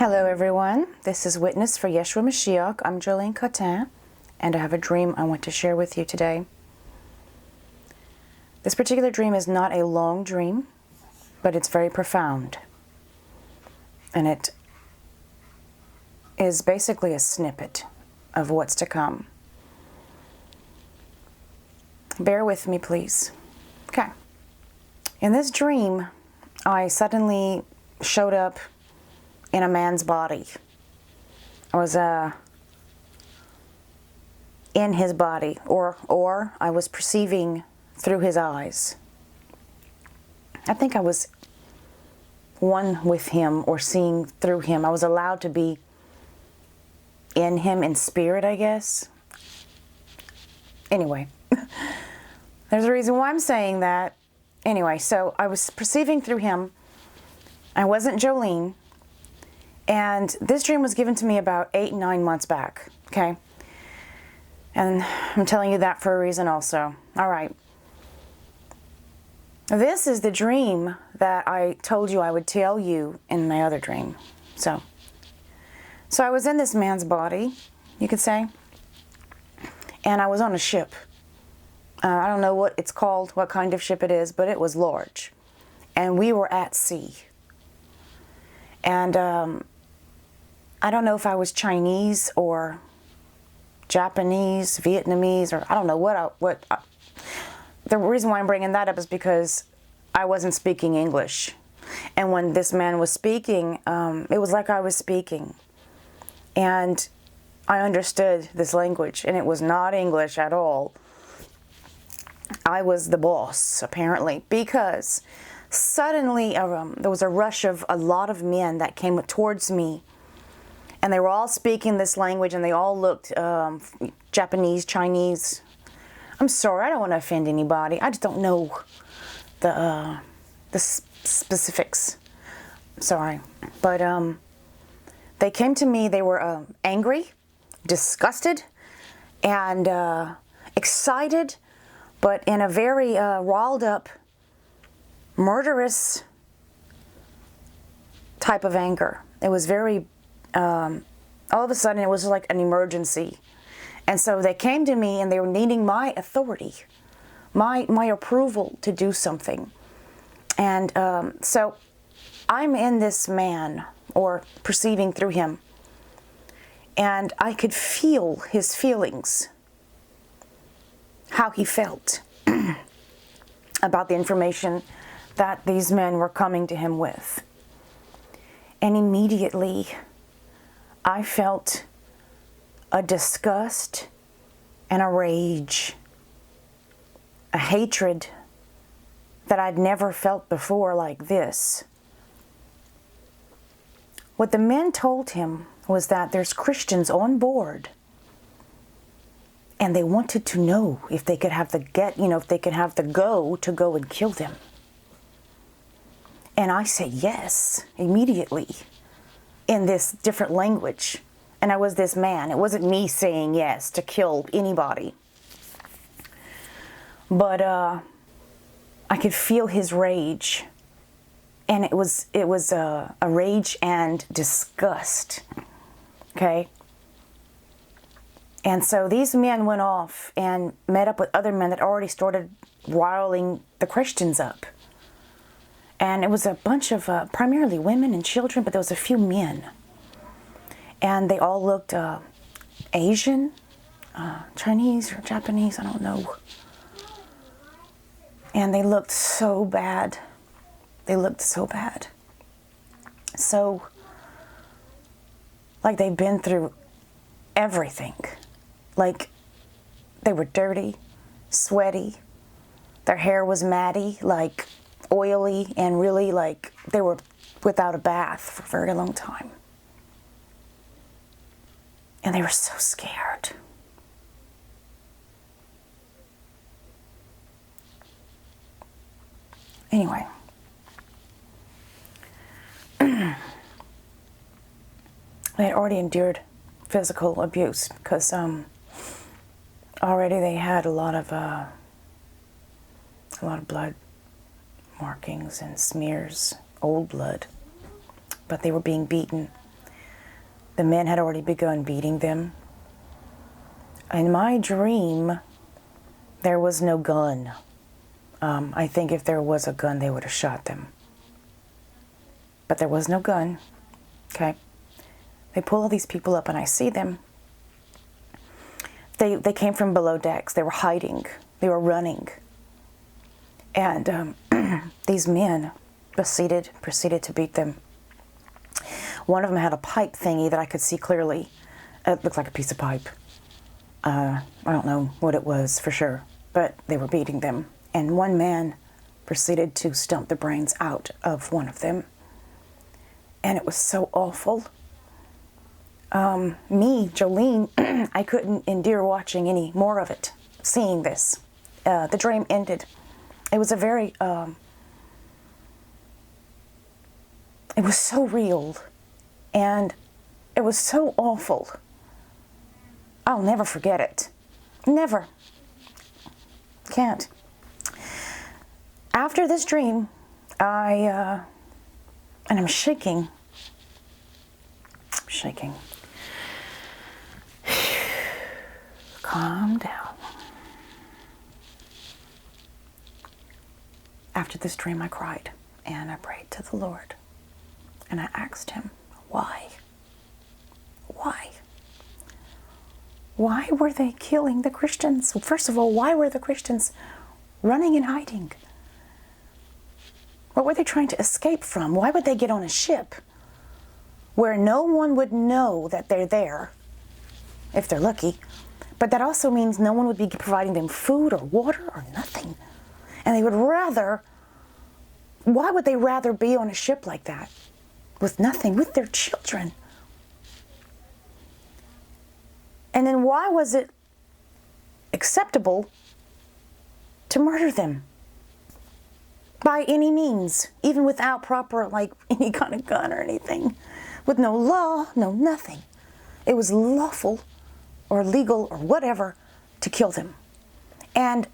Hello everyone, this is Witness for Yeshua Mashiach. I'm Jolene Cotin, and I have a dream I want to share with you today. This particular dream is not a long dream, but it's very profound. And it is basically a snippet of what's to come. Bear with me, please. Okay. In this dream, I suddenly showed up in a man's body. I was in his body, or I was perceiving through his eyes. I think I was one with him or seeing through him. I was allowed to be in him in spirit, I guess. Anyway, there's a reason why I'm saying that. Anyway, so I was perceiving through him. I wasn't Jolene. And this dream was given to me about 8-9 months back, okay? And I'm telling you that for a reason also. All right. This is the dream that I told you I would tell you in my other dream. So I was in this man's body, you could say, and I was on a ship. I don't know what it's called, what kind of ship it is, but it was large. And we were at sea. And I don't know if I was Chinese or Japanese, Vietnamese, or I don't know what. The reason why I'm bringing that up is because I wasn't speaking English. And when this man was speaking, it was like I was speaking. And I understood this language, and it was not English at all. I was the boss, apparently, because suddenly there was a rush of a lot of men that came towards me. And they were all speaking this language, and they all looked Japanese, Chinese. I'm sorry, I don't want to offend anybody. I just don't know the specifics. Sorry. But they came to me. They were angry, disgusted, and excited, but in a very riled up, murderous type of anger. It was very... all of a sudden it was like an emergency. And so they came to me and they were needing my authority, my approval to do something. And so I'm in this man, or perceiving through him, and I could feel his feelings, how he felt about the information that these men were coming to him with. And immediately I felt a disgust and a rage, a hatred that I'd never felt before like this. What the men told him was that there's Christians on board, and they wanted to know if they could have if they could have the go to go and kill them. And I said yes immediately, in this different language. And I was this man. It wasn't me saying yes to kill anybody. But I could feel his rage. And it was a rage and disgust. Okay? And so these men went off and met up with other men that already started riling the Christians up. And it was a bunch of primarily women and children, but there was a few men. And they all looked Asian, Chinese or Japanese, I don't know. And they looked so bad. They looked so bad. So, like they'd been through everything. Like they were dirty, sweaty. Their hair was matty, like oily, and really like they were without a bath for a very long time. And they were so scared. Anyway. They had already endured physical abuse because already they had a lot of blood markings and smears, old blood. But they were being beaten the men had already begun beating them. In my dream, there was no gun. I think if there was a gun, they would have shot them. But there was no gun. Okay. They pull all these people up and I see them. They came from below decks. They were hiding. They were running. And these men proceeded to beat them. One of them had a pipe thingy that I could see clearly. It looked like a piece of pipe. I don't know what it was for sure, but they were beating them. And one man proceeded to stump the brains out of one of them. And it was so awful. Me, Jolene, I couldn't endure watching any more of it, seeing this. The dream ended. It was a very, it was so real. And it was so awful. I'll never forget it. Never. Can't. After this dream, and I'm shaking. Shaking. Calm down. After this dream, I cried and I prayed to the Lord. And I asked him, why? Why? Why were they killing the Christians? Well, first of all, why were the Christians running and hiding? What were they trying to escape from? Why would they get on a ship where no one would know that they're there, if they're lucky? But that also means no one would be providing them food or water or nothing. And they would rather, why would they rather be on a ship like that with nothing, with their children? And then why was it acceptable to murder them? By any means, even without proper, like, any kind of gun or anything. With no law, no nothing. It was lawful or legal or whatever to kill them. And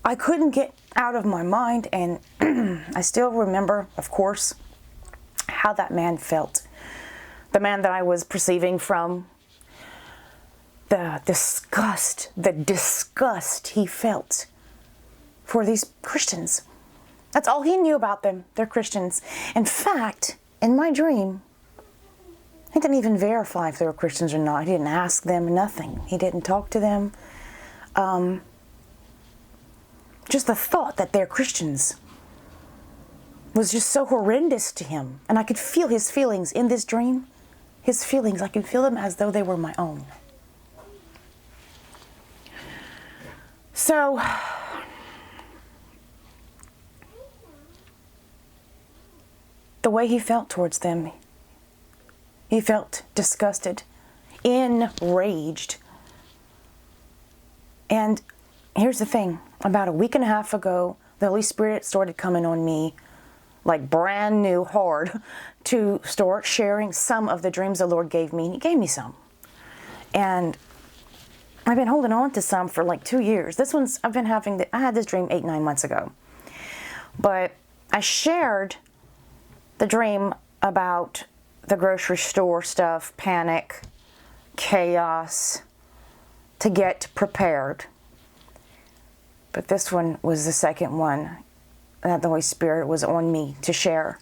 I couldn't get out of my mind, and I still remember, of course, how that man felt. The man that I was perceiving from, the disgust he felt for these Christians. That's all he knew about them. They're Christians. In fact, in my dream, he didn't even verify if they were Christians or not. He didn't ask them, nothing. He didn't talk to them. Just the thought that they're Christians was just so horrendous to him. And I could feel his feelings in this dream. His feelings, I could feel them as though they were my own. So, the way he felt towards them, he felt disgusted, enraged. And here's the thing, about a week and a half ago, the Holy Spirit started coming on me like brand new hard to start sharing some of the dreams the Lord gave me. And he gave me some. And I've been holding on to some for like 2 years. This one's, I had this dream 8-9 months ago. But I shared the dream about the grocery store stuff, panic, chaos, to get prepared. But this one was the second one that the Holy Spirit was on me to share.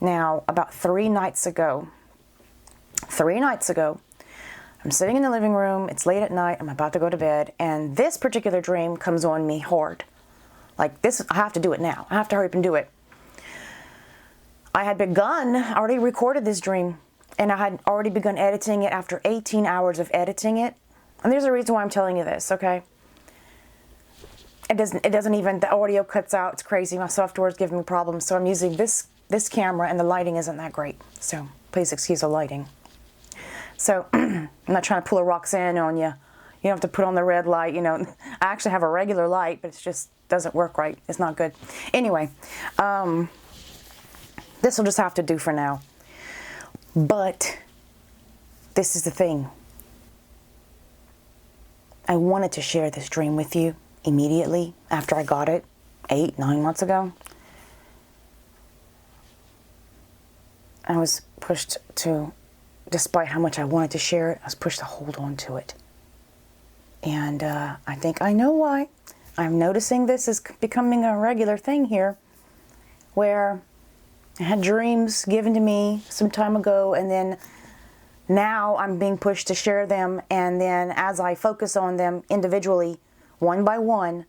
Now, about 3 nights ago, I'm sitting in the living room, it's late at night, I'm about to go to bed, and this particular dream comes on me hard. Like this, I have to do it now. I have to hurry up and do it. I already recorded this dream, and I had already begun editing it after 18 hours of editing it. And there's a reason why I'm telling you this, okay? It doesn't even, the audio cuts out, it's crazy. My software is giving me problems, so I'm using this camera, and the lighting isn't that great. So please excuse the lighting. So I'm not trying to pull a Roxanne on you. You don't have to put on the red light, you know. I actually have a regular light, but it just doesn't work right. It's not good. Anyway, this will just have to do for now. But this is the thing. I wanted to share this dream with you immediately after I got it 8-9 months ago. I was pushed to despite how much I wanted to share it, I was pushed to hold on to it. And I think I know why. I'm noticing this is becoming a regular thing here, where I had dreams given to me some time ago, and then now I'm being pushed to share them, and then as I focus on them individually, one by one,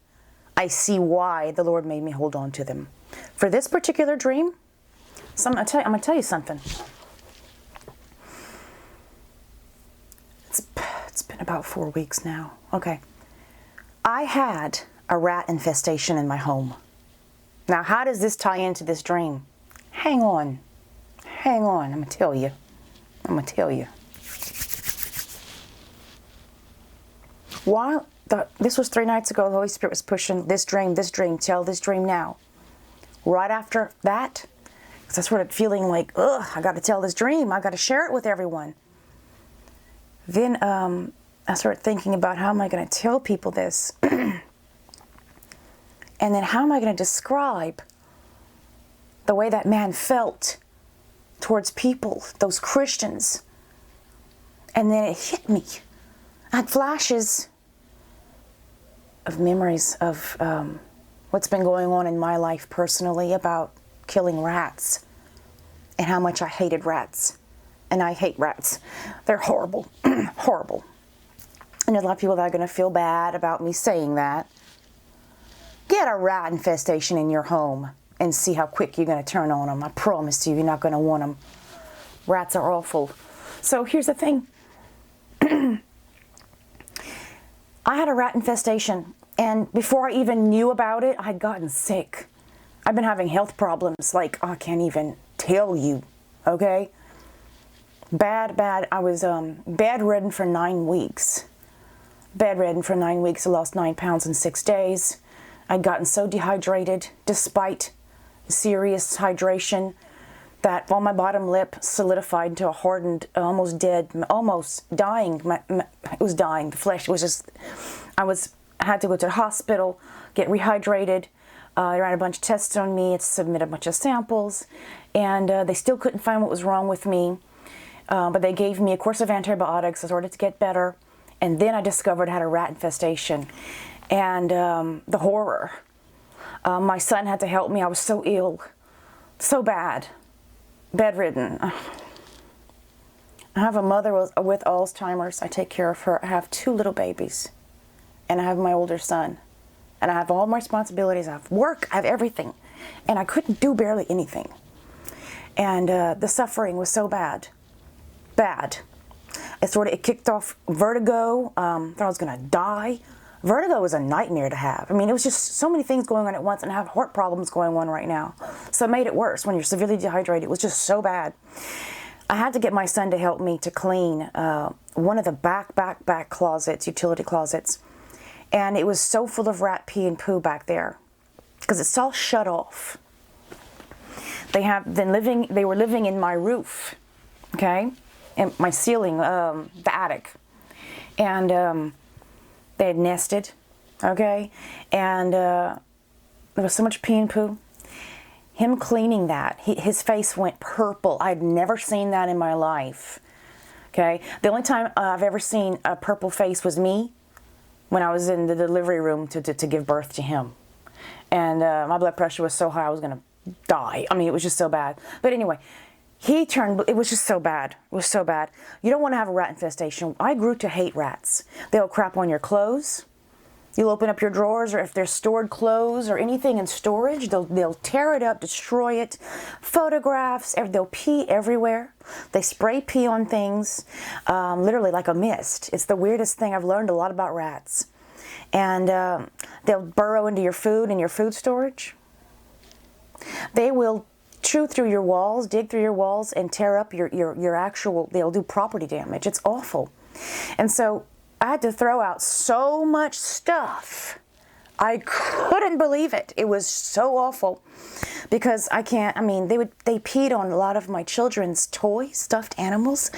I see why the Lord made me hold on to them. For this particular dream, I'm going to tell you something. It's been about 4 weeks now. Okay. I had a rat infestation in my home. Now, how does this tie into this dream? Hang on. Hang on. I'm going to tell you. While this was 3 nights ago, the Holy Spirit was pushing this dream, tell this dream now. Right after that, because I started feeling like, ugh, I got to tell this dream. I got to share it with everyone. Then I started thinking about, how am I going to tell people this? And then how am I going to describe the way that man felt towards people, those Christians? And then it hit me. I had flashes of memories of what's been going on in my life personally about killing rats and how much I hated rats. And I hate rats. They're horrible. Horrible. And there's a lot of people that are going to feel bad about me saying that. Get a rat infestation in your home and see how quick you're going to turn on them. I promise you, you're not going to want them. Rats are awful. So here's the thing. I had a rat infestation, and before I even knew about it, I had gotten sick. I've been having health problems like I can't even tell you, okay? Bad. I was bedridden for 9 weeks. Bedridden for 9 weeks. I lost 9 pounds in 6 days. I'd gotten so dehydrated, despite serious hydration, that all my bottom lip solidified into a hardened, almost dead, almost dying. It was dying. The flesh was just. I had to go to the hospital, get rehydrated. They ran a bunch of tests on me. Submitted a bunch of samples, and they still couldn't find what was wrong with me. But they gave me a course of antibiotics in order to get better. And then I discovered I had a rat infestation. And the horror. My son had to help me. I was so ill. So bad. Bedridden. I have a mother with Alzheimer's. I take care of her. I have 2 little babies. And I have my older son. And I have all my responsibilities. I have work. I have everything. And I couldn't do barely anything. And the suffering was so bad. Bad. It kicked off vertigo. Thought I was going to die. Vertigo was a nightmare to have. I mean, it was just so many things going on at once, and I have heart problems going on right now. So it made it worse when you're severely dehydrated. It was just so bad. I had to get my son to help me to clean one of the back closets, utility closets. And it was so full of rat pee and poo back there because it's all shut off. They were living in my roof, okay? And my ceiling, the attic. And they had nested, okay? And there was so much pee and poo. Him cleaning that, his face went purple. I'd never seen that in my life, okay? The only time I've ever seen a purple face was me when I was in the delivery room to give birth to him. And my blood pressure was so high I was going to die. I mean, it was just so bad. But anyway, it was just so bad. It was so bad. You don't want to have a rat infestation. I grew to hate rats. They'll crap on your clothes. You'll open up your drawers, or if there's stored clothes or anything in storage, they'll tear it up, destroy it. Photographs, they'll pee everywhere. They spray pee on things, literally like a mist. It's the weirdest thing. I've learned a lot about rats. And they'll burrow into your food and your food storage. They will chew through your walls, dig through your walls, and tear up your actual, they'll do property damage. It's awful. And so I had to throw out so much stuff. I couldn't believe it. It was so awful because they peed on a lot of my children's toys, stuffed animals,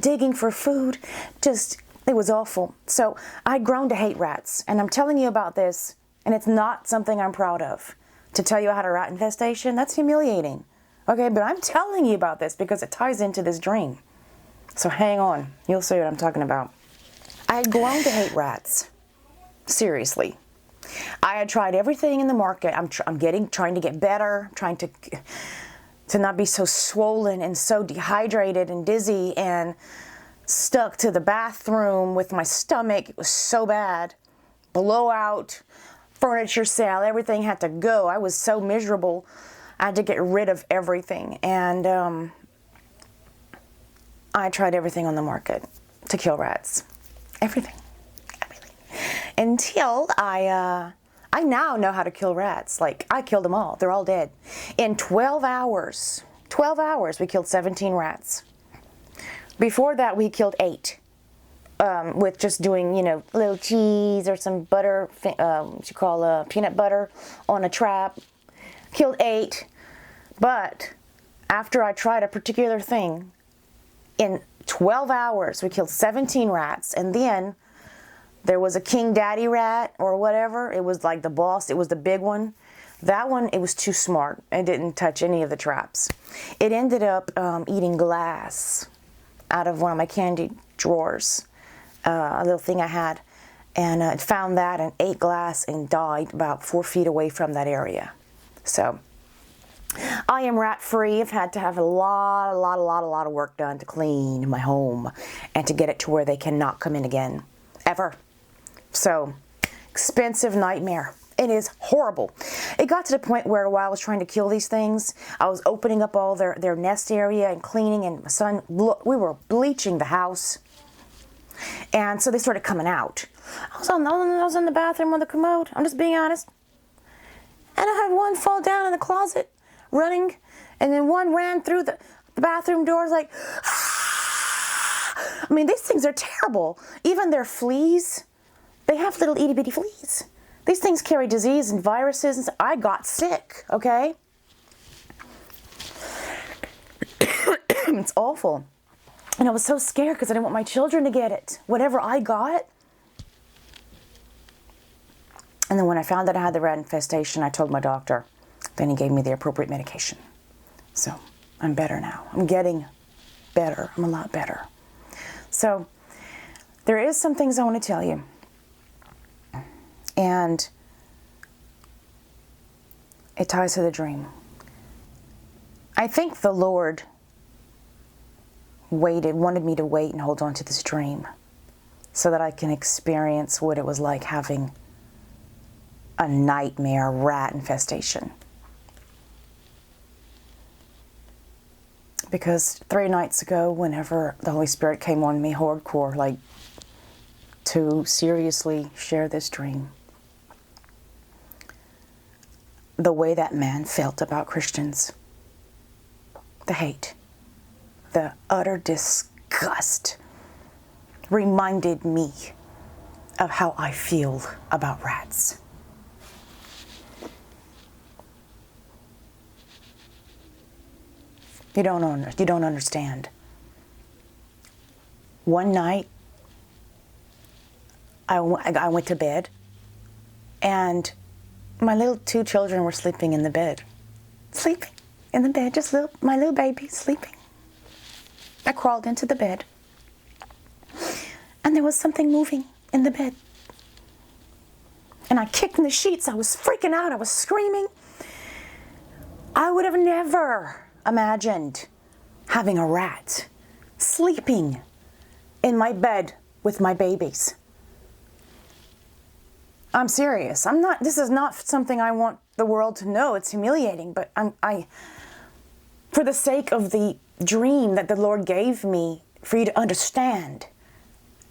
digging for food. It was awful. So I'd grown to hate rats, and I'm telling you about this, and it's not something I'm proud of. To tell you I had a rat infestation, that's humiliating. Okay, but I'm telling you about this because it ties into this dream. So hang on. You'll see what I'm talking about. I had grown to hate rats. Seriously. I had tried everything in the market. I'm trying to get better, trying to not be so swollen and so dehydrated and dizzy and stuck to the bathroom with my stomach. It was so bad. Blowout, furniture sale, everything had to go. I was so miserable. I had to get rid of everything. And I tried everything on the market to kill rats. Everything. Until I now know how to kill rats. Like, I killed them all. They're all dead. In 12 hours, we killed 17 rats. Before that, we killed 8. With just doing, little cheese or some butter, what you call peanut butter on a trap. Killed 8. But after I tried a particular thing, in 12 hours, we killed 17 rats. And then there was a king daddy rat or whatever. It was like the boss. It was the big one. That one, it was too smart. It didn't touch any of the traps. It ended up eating glass out of one of my candy drawers, a little thing I had. And it found that and ate glass and died about 4 feet away from that area. So I am rat free. I've had to have a lot of work done to clean my home and to get it to where they cannot come in again, ever. So, expensive nightmare. It is horrible. It got to the point where while I was trying to kill these things, I was opening up all their nest area and cleaning, and my son, look, we were bleaching the house. And so they started coming out. I was in the bathroom on the commode. I'm just being honest. And I had one fall down in the closet, running, and then one ran through the bathroom doors like, I mean, these things are terrible. Even their fleas, they have little itty bitty fleas. These things carry disease and viruses. And I got sick, okay? It's awful. And I was so scared because I didn't want my children to get it. Whatever I got. And then when I found out I had the rat infestation, I told my doctor. Then he gave me the appropriate medication. So I'm better now. I'm getting better. I'm a lot better. So there is some things I want to tell you. And it ties to the dream. I think the Lord wanted me to wait and hold on to this dream so that I can experience what it was like having a nightmare rat infestation. Because 3 nights ago, whenever the Holy Spirit came on me hardcore, like to seriously share this dream, the way that man felt about Christians, the hate, the utter disgust, reminded me of how I feel about rats. You don't understand. One night, I went to bed, and my little 2 children were sleeping in the bed. Sleeping in the bed, just my little baby sleeping. I crawled into the bed, and there was something moving in the bed. And I kicked in the sheets. I was freaking out. I was screaming. I would have never imagined having a rat sleeping in my bed with my babies. I'm serious. This is not something I want the world to know. It's humiliating, but for the sake of the dream that the Lord gave me, for you to understand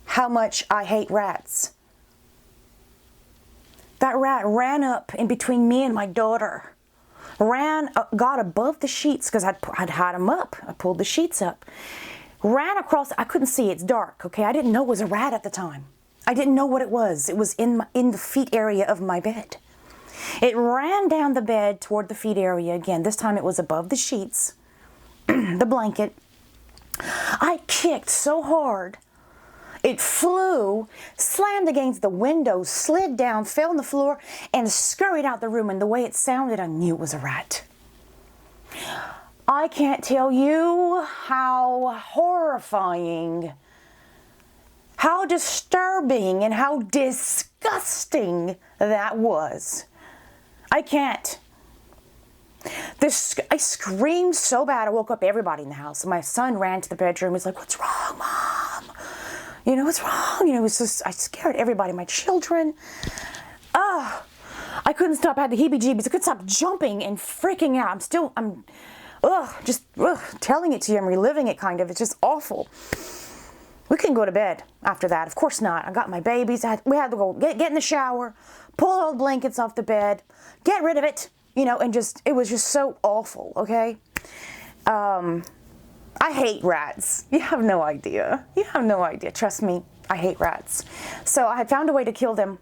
how much I hate rats. That rat ran up in between me and my daughter. Got above the sheets because I'd had him up. I pulled the sheets up. Ran across, I couldn't see, it's dark, okay? I didn't know it was a rat at the time. I didn't know what it was. It was in the feet area of my bed. It ran down the bed toward the feet area again. This time it was above the sheets, the blanket. I kicked so hard. It flew, slammed against the window, slid down, fell on the floor, and scurried out the room. And the way it sounded, I knew it was a rat. I can't tell you how horrifying, how disturbing, and how disgusting that was. I can't. I screamed so bad I woke up everybody in the house. My son ran to the bedroom. He's like, "What's wrong, Mom? You know, what's wrong?" You know, it was just, I scared everybody, my children. I couldn't stop. I had the heebie-jeebies. I couldn't stop jumping and freaking out. Telling it to you. I'm reliving it kind of. It's just awful. We couldn't go to bed after that. Of course not. I got my babies. We had to go get in the shower, pull all the blankets off the bed, get rid of it, you know, and just, it was just so awful, okay? I hate rats. You have no idea. You have no idea. Trust me, I hate rats. So I had found a way to kill them.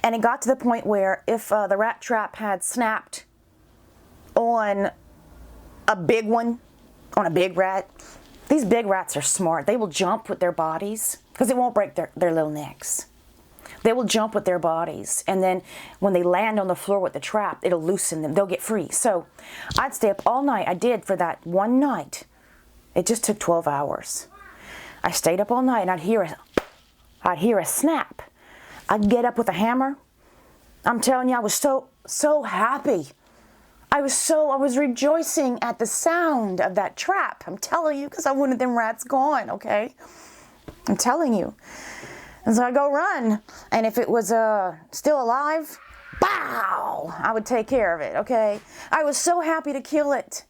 And it got to the point where if the rat trap had snapped on a big one, on a big rat, these big rats are smart. They will jump with their bodies because it won't break their little necks. They will jump with their bodies. And then when they land on the floor with the trap, it'll loosen them. They'll get free. So I'd stay up all night. I did for that one night. It just took 12 hours. I stayed up all night and I'd hear a snap. I'd get up with a hammer. I'm telling you, I was so happy. I was rejoicing at the sound of that trap. I'm telling you, because I wanted them rats gone, okay? I'm telling you. And so I go run. And if it was still alive, bow, I would take care of it, okay? I was so happy to kill it.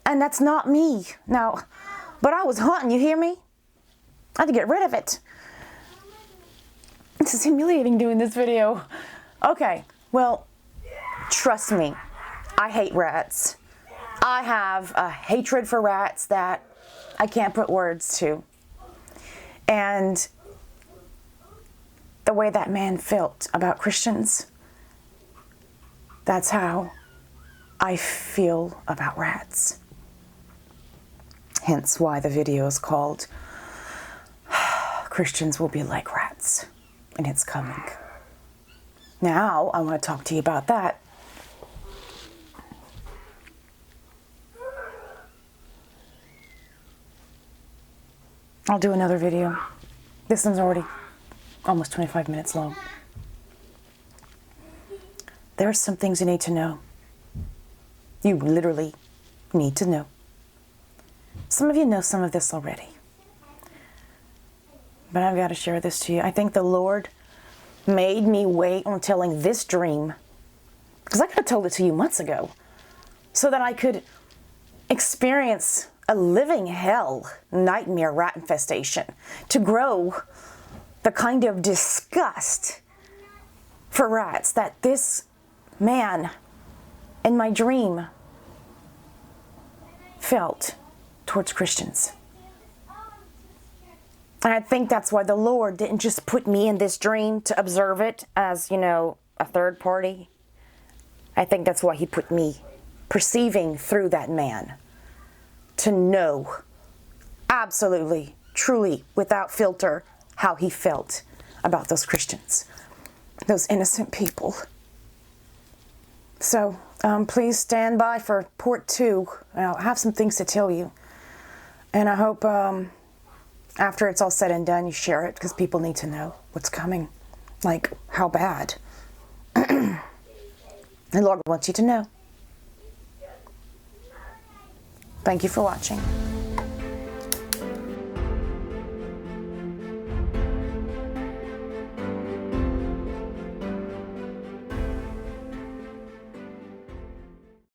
And that's not me. Now, but I was hunting, you hear me? I had to get rid of it. This is humiliating doing this video. Okay, well, trust me, I hate rats. I have a hatred for rats that I can't put words to. And the way that man felt about Christians, that's how I feel about rats. Hence why the video is called Christians Will Be Like Rats. And it's coming. Now, I want to talk to you about that. I'll do another video. This one's already almost 25 minutes long. There are some things you need to know. You literally need to know. Some of you know some of this already. But I've got to share this to you. I think the Lord made me wait on telling this dream, because I could have told it to you months ago, so that I could experience a living hell nightmare rat infestation, to grow the kind of disgust for rats that this man in my dream felt towards Christians. And I think that's why the Lord didn't just put me in this dream to observe it as, you know, a third party. I think that's why he put me perceiving through that man to know absolutely, truly, without filter, how he felt about those Christians, those innocent people. So please stand by for part 2. I'll have some things to tell you. And I hope after it's all said and done, you share it, because people need to know what's coming. Like, how bad. The Lord wants you to know. Thank you for watching.